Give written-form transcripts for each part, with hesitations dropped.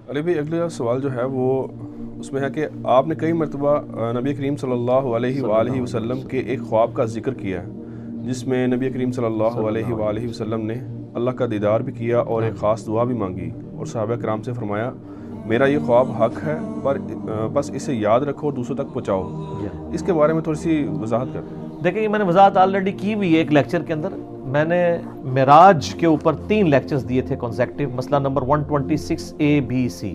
علی بھائی اگلا سوال جو ہے وہ اس میں ہے کہ آپ نے کئی مرتبہ نبی کریم صلی اللہ علیہ وآلہ وسلم کے ایک خواب کا ذکر کیا ہے جس میں نبی کریم صلی اللہ علیہ وآلہ وسلم نے اللہ کا دیدار بھی کیا اور ایک خاص دعا بھی مانگی اور صحابہ کرام سے فرمایا میرا یہ خواب حق ہے پر بس اسے یاد رکھو اور دوسروں تک پہنچاؤ. اس کے بارے میں تھوڑی سی وضاحت کر دیں. دیکھیں یہ میں نے وضاحت آلریڈی کی ہوئی ہے ایک لیکچر کے اندر. میں نے معراج کے اوپر 3 لیکچرز دیے تھے کنسیکٹیو. مسئلہ نمبر 126A-B-C.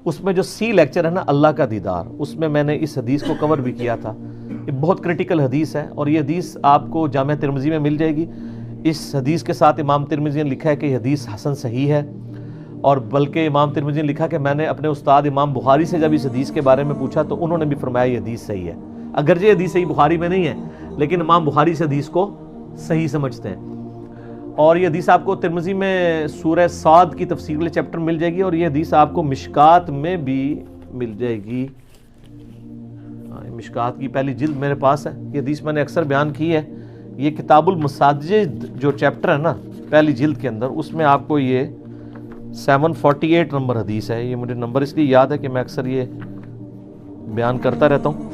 اس میں جو سی لیکچر ہے نا اللہ کا دیدار, اس میں میں نے اس حدیث کو کور بھی کیا تھا. یہ بہت کرٹیکل حدیث ہے اور یہ حدیث آپ کو جامعہ ترمذی میں مل جائے گی. اس حدیث کے ساتھ امام ترمذی نے لکھا ہے کہ یہ حدیث حسن صحیح ہے, اور بلکہ امام ترمذی نے لکھا کہ میں نے اپنے استاد امام بخاری سے جب اس حدیث کے بارے میں پوچھا تو انہوں نے بھی فرمایا یہ حدیث صحیح ہے. اگرچہ یہ حدیث صحیح بخاری میں نہیں ہے لیکن امام بخاری سے حدیث کو صحیح سمجھتے ہیں. اور یہ حدیث آپ کو ترمذی میں سورہ صاد کی تفسیر والے چیپٹر مل جائے گی, اور یہ حدیث آپ کو مشکات میں بھی مل جائے گی. مشکات کی پہلی جلد میرے پاس ہے. یہ حدیث میں نے اکثر بیان کی ہے. یہ کتاب المساجد جو چیپٹر ہے نا پہلی جلد کے اندر, اس میں آپ کو یہ 748 نمبر حدیث ہے. یہ مجھے نمبر اس لیے یاد ہے کہ میں اکثر یہ بیان کرتا رہتا ہوں.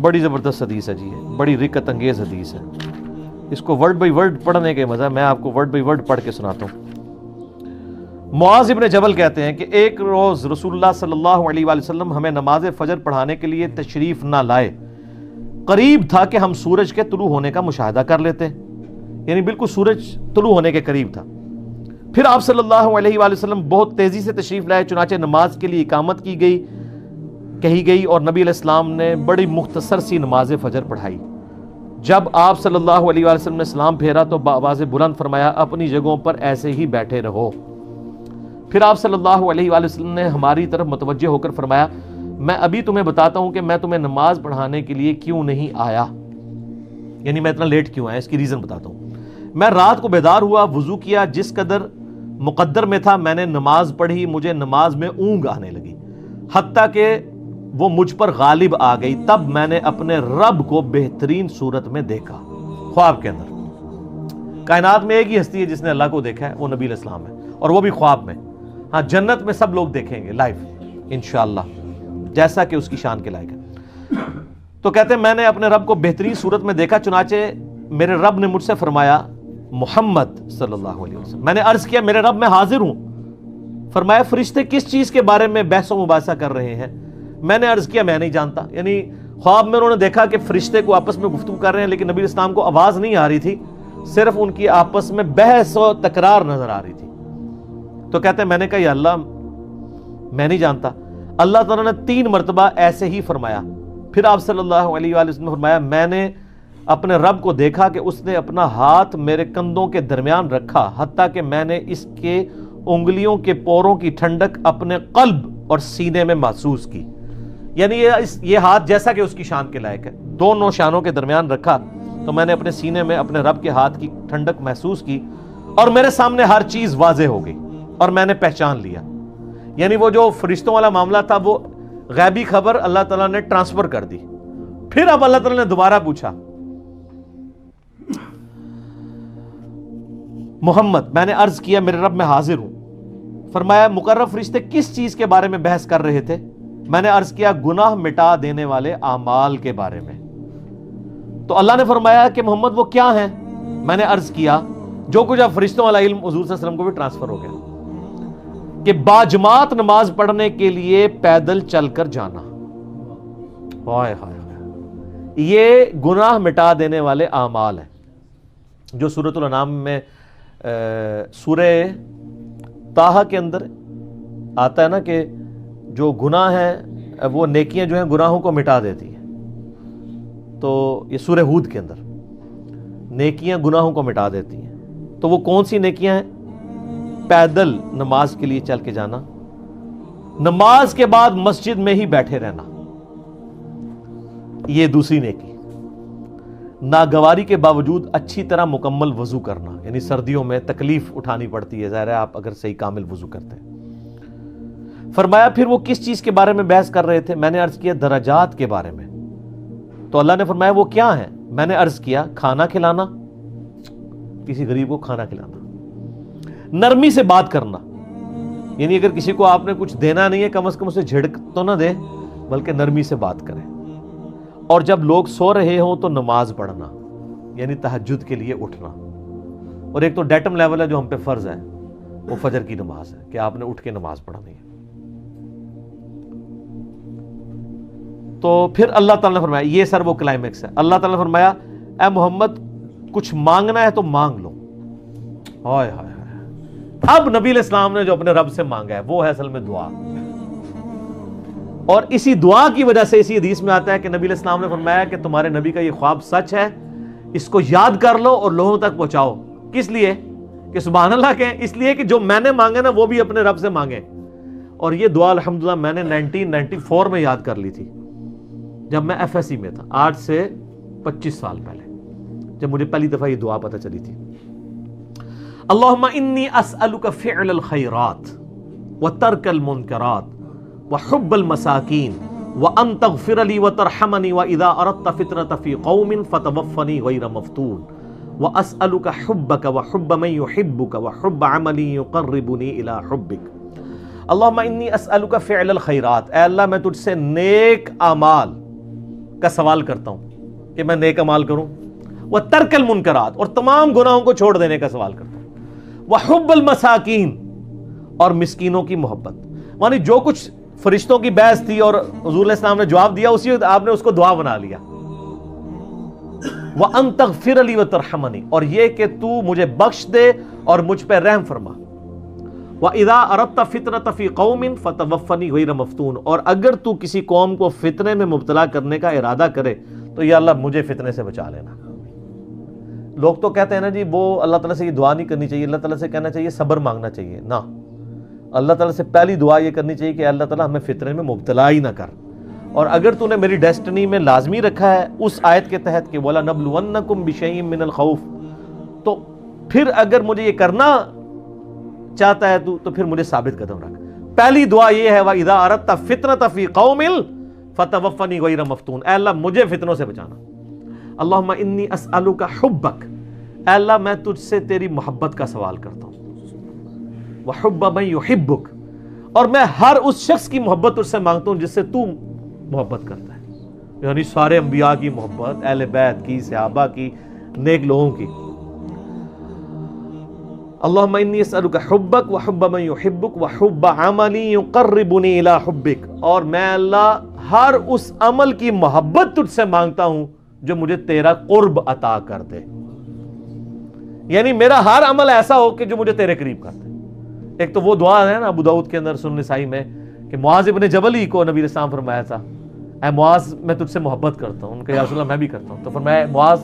بڑی زبردست حدیث ہے جی, یہ بڑی رکت انگیز حدیث ہے. اس کو ورڈ بائی ورڈ پڑھنے کے مزہ, میں آپ کو ورڈ بائی ورڈ پڑھ کے سناتا ہوں. معاذ ابن جبل کہتے ہیں کہ ایک روز رسول اللہ صلی اللہ علیہ وآلہ وسلم ہمیں نماز فجر پڑھانے کے لیے تشریف نہ لائے. قریب تھا کہ ہم سورج کے طلوع ہونے کا مشاہدہ کر لیتے, یعنی بالکل سورج طلوع ہونے کے قریب تھا. پھر آپ صلی اللہ علیہ وآلہ وسلم بہت تیزی سے تشریف لائے, چنانچہ نماز کے لیے اقامت کہی گئی اور نبی علیہ السلام نے بڑی مختصر سی نماز فجر پڑھائی. جب آپ صلی اللہ علیہ وآلہ وسلم نے سلام پھیرا تو بآواز بلند فرمایا اپنی جگہوں پر ایسے ہی بیٹھے رہو. پھر آپ صلی اللہ علیہ وآلہ وسلم نے ہماری طرف متوجہ ہو کر فرمایا میں ابھی تمہیں بتاتا ہوں کہ میں تمہیں نماز پڑھانے کے لیے کیوں نہیں آیا, یعنی میں اتنا لیٹ کیوں آیا, اس کی ریزن بتاتا ہوں. میں رات کو بیدار ہوا, وضو کیا, جس قدر مقدر میں تھا میں نے نماز پڑھی. مجھے نماز میں اونگ آنے لگی حتیٰ کہ وہ مجھ پر غالب آ گئی. تب میں نے اپنے رب کو بہترین صورت میں دیکھا خواب کے اندر. کائنات میں ایک ہی ہستی ہے جس نے اللہ کو دیکھا ہے, وہ نبی علیہ السلام ہے, اور وہ بھی خواب میں. ہاں جنت میں سب لوگ دیکھیں گے لائیو انشاءاللہ جیسا کہ اس کی شان کے لائق ہے. تو کہتے ہیں میں نے اپنے رب کو بہترین صورت میں دیکھا, چنانچہ میرے رب نے مجھ سے فرمایا محمد صلی اللہ علیہ وسلم. میں نے عرض کیا میرے رب میں حاضر ہوں. فرمایا فرشتے کس چیز کے بارے میں بحث و مباحثہ کر رہے ہیں؟ میں نے عرض کیا میں نہیں جانتا. یعنی خواب میں انہوں نے دیکھا کہ فرشتے کو آپس میں گفتگو کر رہے ہیں, لیکن نبی علیہ السلام کو آواز نہیں آ رہی تھی, صرف ان کی آپس میں بحث و تکرار نظر آ رہی تھی. تو کہتے ہیں میں نے کہا یا اللہ میں نہیں جانتا. اللہ تعالیٰ نے 3 مرتبہ ایسے ہی فرمایا. پھر آپ صلی اللہ علیہ وآلہ وسلم نے فرمایا میں نے اپنے رب کو دیکھا کہ اس نے اپنا ہاتھ میرے کندھوں کے درمیان رکھا, حتیٰ کہ میں نے اس کے انگلیوں کے پوروں کی ٹھنڈک اپنے قلب اور سینے میں محسوس کی. یعنی یہ ہاتھ جیسا کہ اس کی شان کے لائق ہے, دونوں شانوں کے درمیان رکھا تو میں نے اپنے سینے میں اپنے رب کے ہاتھ کی ٹھنڈک محسوس کی, اور میرے سامنے ہر چیز واضح ہو گئی اور میں نے پہچان لیا. یعنی وہ جو فرشتوں والا معاملہ تھا وہ غیبی خبر اللہ تعالیٰ نے ٹرانسفر کر دی. پھر اب اللہ تعالیٰ نے دوبارہ پوچھا محمد, میں نے عرض کیا میرے رب میں حاضر ہوں. فرمایا مقرب فرشتے کس چیز کے بارے میں بحث کر رہے تھے؟ میں نے عرض کیا گناہ مٹا دینے والے اعمال کے بارے میں. تو اللہ نے فرمایا کہ محمد وہ کیا ہیں؟ میں نے عرض کیا جو کچھ اب فرشتوں والا علم حضور صلی اللہ علیہ وسلم کو بھی ٹرانسفر ہو گیا کہ باجماعت نماز پڑھنے کے لیے پیدل چل کر جانا. ہائے ہائے یہ گناہ مٹا دینے والے اعمال ہیں جو سورۃ الانعام میں سورہ طٰہٰ کے اندر آتا ہے نا کہ جو گناہ ہیں وہ نیکیاں جو ہیں گناہوں کو مٹا دیتی ہیں. تو یہ سورہ ہود کے اندر نیکیاں گناہوں کو مٹا دیتی ہیں. تو وہ کون سی نیکیاں ہیں؟ پیدل نماز کے لیے چل کے جانا, نماز کے بعد مسجد میں ہی بیٹھے رہنا, یہ دوسری نیکی. ناگواری کے باوجود اچھی طرح مکمل وضو کرنا, یعنی سردیوں میں تکلیف اٹھانی پڑتی ہے, ظاہر ہے آپ اگر صحیح کامل وضو کرتے ہیں. فرمایا پھر وہ کس چیز کے بارے میں بحث کر رہے تھے؟ میں نے عرض کیا درجات کے بارے میں. تو اللہ نے فرمایا وہ کیا ہیں؟ میں نے عرض کیا کھانا کھلانا, کسی غریب کو کھانا کھلانا, نرمی سے بات کرنا, یعنی اگر کسی کو آپ نے کچھ دینا نہیں ہے کم از کم اسے جھڑک تو نہ دے بلکہ نرمی سے بات کریں. اور جب لوگ سو رہے ہوں تو نماز پڑھنا یعنی تہجد کے لیے اٹھنا. اور ایک تو ڈیٹم لیول ہے جو ہم پہ فرض ہے وہ فجر کی نماز ہے کہ آپ نے اٹھ کے نماز پڑھنی ہے. تو پھر اللہ تعالیٰ نے فرمایا, یہ سر وہ کلائمیکس ہے, اللہ تعالیٰ نے فرمایا اے محمد کچھ مانگنا ہے تو مانگ لو. ہائے ہائے ہائے, اب نبی علیہ السلام نے جو اپنے رب سے مانگا ہے وہ ہے اصل میں دعا. اور اسی دعا کی وجہ سے اسی حدیث میں آتا ہے کہ نبی علیہ السلام نے فرمایا کہ تمہارے نبی کا یہ خواب سچ ہے, اس کو یاد کر لو اور لوگوں تک پہنچاؤ. کس لیے کہ سبحان اللہ کہیں, اس لیے کہ جو میں نے مانگا نا وہ بھی اپنے رب سے مانگے. اور یہ دعا الحمدللہ میں نے 1994 میں یاد کر لی تھی جب میں ایف ایس سی میں تھا, آج سے 25 سال پہلے, جب مجھے پہلی دفعہ یہ دعا پتہ چلی تھی. اللہم انی اسألک فعل الخیرات وترک المنکرات وحب المساکین وان تغفر لی وترحمنی واذا اردت فتنة فی قوم فتوفنی غیر مفتون واسألک حبک وحب من یحبک وحب عمل یقربنی الی حبک. اللہم انی اسألک فعل الخیرات, اے اللہ میں تجھ سے نیک اعمال کا سوال کرتا ہوں کہ میں نیک اعمال کروں. وترک المنکرات, اور تمام گناہوں کو چھوڑ دینے کا سوال کرتا ہوں. وحب المساکین, اور مسکینوں کی محبت. یعنی جو کچھ فرشتوں کی بحث تھی اور حضور علیہ السلام نے جواب دیا اسی وقت آپ نے اس کو دعا بنا لیا. وَأَن تَغْفِرَ لِي وَتَرْحَمَنِي, اور یہ کہ تو مجھے بخش دے اور مجھ پہ رحم فرما. وَإِذَا أَرَدْتَ فِتْنَةَ فِي قَوْمٍ فَتَوَفَّنِي غَيْرَ مَفْتُونٍ, اور اگر تو کسی قوم کو فتنے میں مبتلا کرنے کا ارادہ کرے تو یا اللہ مجھے فتنے سے بچا لینا. لوگ تو کہتے ہیں نا جی وہ اللہ تعالیٰ سے یہ دعا نہیں کرنی چاہیے, اللہ تعالیٰ سے کہنا چاہیے صبر مانگنا چاہیے. نہ, اللہ تعالیٰ سے پہلی دعا یہ کرنی چاہیے کہ اللہ تعالیٰ ہمیں فتنے میں مبتلا ہی نہ کر. اور اگر تو نے میری ڈیسٹنی میں لازمی رکھا ہے اس آیت کے تحت کہ وَلَنَبْلُوَنَّكُمْ بِشَيْءٍ مِّنَ الْخَوْفِ, تو پھر اگر مجھے یہ کرنا چاہتا ہے تو پھر مجھے ثابت قدم رکھ. پہلی دعا یہ ہے وَإِذَا أَرَدْتَ فِتْنَةَ فِي قَوْمٍ فَتَوَفَّنِي غَيْرَ مَفْتُونٍ, اے اللہ مجھے فتنوں سے بچانا. اللہم انی اسألک حبک, اے اللہ میں تجھ سے تیری محبت کا سوال کرتا ہوں. وحب من یحبک, اور میں ہر اس شخص کی محبت تجھ سے مانگتا ہوں جس سے تو محبت کرتا ہے, یعنی سارے انبیاء کی محبت, اہل بیت کی, صحابہ کی, نیک لوگوں کی. اللہم انی اسألک حبک وحب من یحبک وحب عمل یقربنی الی حبک, اور میں اللہ ہر اس عمل کی محبت تجھ سے مانگتا ہوں جو مجھے تیرا قرب عطا کر دے. یعنی میرا ہر عمل ایسا ہو کہ جو مجھے تیرے قریب کر دے. ایک تو وہ دعا ہے نا ابو داؤد کے اندر, سنن نسائی میں, کہ معاذ ابن جبل ہی کو نبی علیہ السلام فرمایا تھا اے معاذ میں تجھ سے محبت کرتا ہوں. ان کا یا رسول اللہ میں بھی کرتا ہوں. تو فرمایا معاذ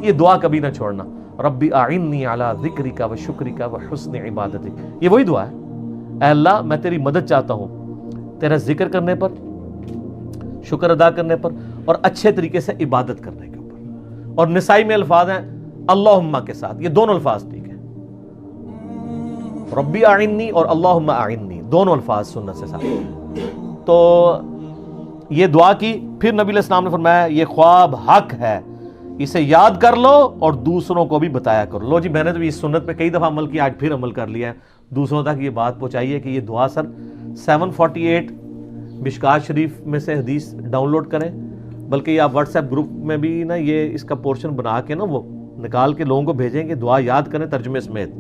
یہ دعا کبھی نہ چھوڑنا, ربی اعنی علی ذکرک و شکرک و حسن عبادتک. یہ وہی دعا ہے, اے اللہ میں تیری مدد چاہتا ہوں تیرا ذکر کرنے پر, شکر ادا کرنے پر, اور اچھے طریقے سے عبادت کرنے کے اوپر. اور نسائی میں الفاظ ہیں اللہم کے ساتھ, یہ دونوں الفاظ ٹھیک ہے, ربی اعنی اور اللہم اعنی دونوں الفاظ سنت سے ساتھ. تو یہ دعا کی. پھر نبی علیہ السلام نے فرمایا یہ خواب حق ہے, اسے یاد کر لو اور دوسروں کو بھی بتایا کرو. لو جی میں نے تو اس سنت پہ کئی دفعہ عمل کیا, آج پھر عمل کر لیا ہے. دوسروں تک یہ بات پہنچائیے کہ یہ دعا سر 748 مشکات شریف میں سے حدیث ڈاؤن لوڈ کریں, بلکہ یہ آپ واٹس ایپ گروپ میں بھی نا یہ اس کا پورشن بنا کے نا وہ نکال کے لوگوں کو بھیجیں کہ دعا یاد کریں ترجمے سمیت.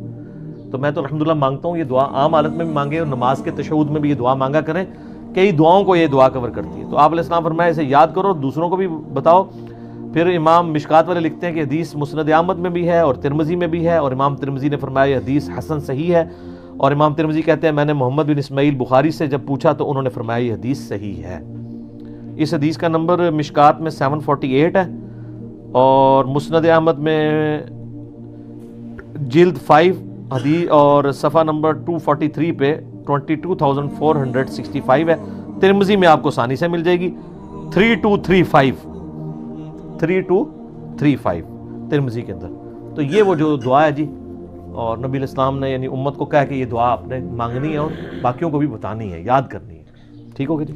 تو میں تو الحمدللہ مانگتا ہوں یہ دعا عام حالت میں بھی مانگے اور نماز کے تشہد میں بھی یہ دعا مانگا کریں. کئی دعاؤں کو یہ دعا کور کرتی ہے. تو آپ علیہ السلام فرمایا اسے یاد کرو, دوسروں کو بھی بتاؤ. پھر امام مشکات والے لکھتے ہیں کہ حدیث مسند احمد میں بھی ہے اور ترمذی میں بھی ہے, اور امام ترمذی نے فرمایا یہ حدیث حسن صحیح ہے. اور امام ترمذی کہتے ہیں میں نے محمد بن اسماعیل بخاری سے جب پوچھا تو انہوں نے فرمایا یہ حدیث صحیح ہے. اس حدیث کا نمبر مشکات میں 748 ہے, اور مسند احمد میں جلد 5 حدیث اور صفحہ نمبر 243 پہ 22,465 ہے. ترمذی میں آپ کو آسانی سے مل جائے گی 3235 ترمذی کے اندر. تو یہ وہ جو دعا ہے جی, اور نبی علیہ السلام نے یعنی امت کو کہا کہ یہ دعا آپ نے مانگنی ہے اور باقیوں کو بھی بتانی ہے, یاد کرنی ہے. ٹھیک ہوگا جی.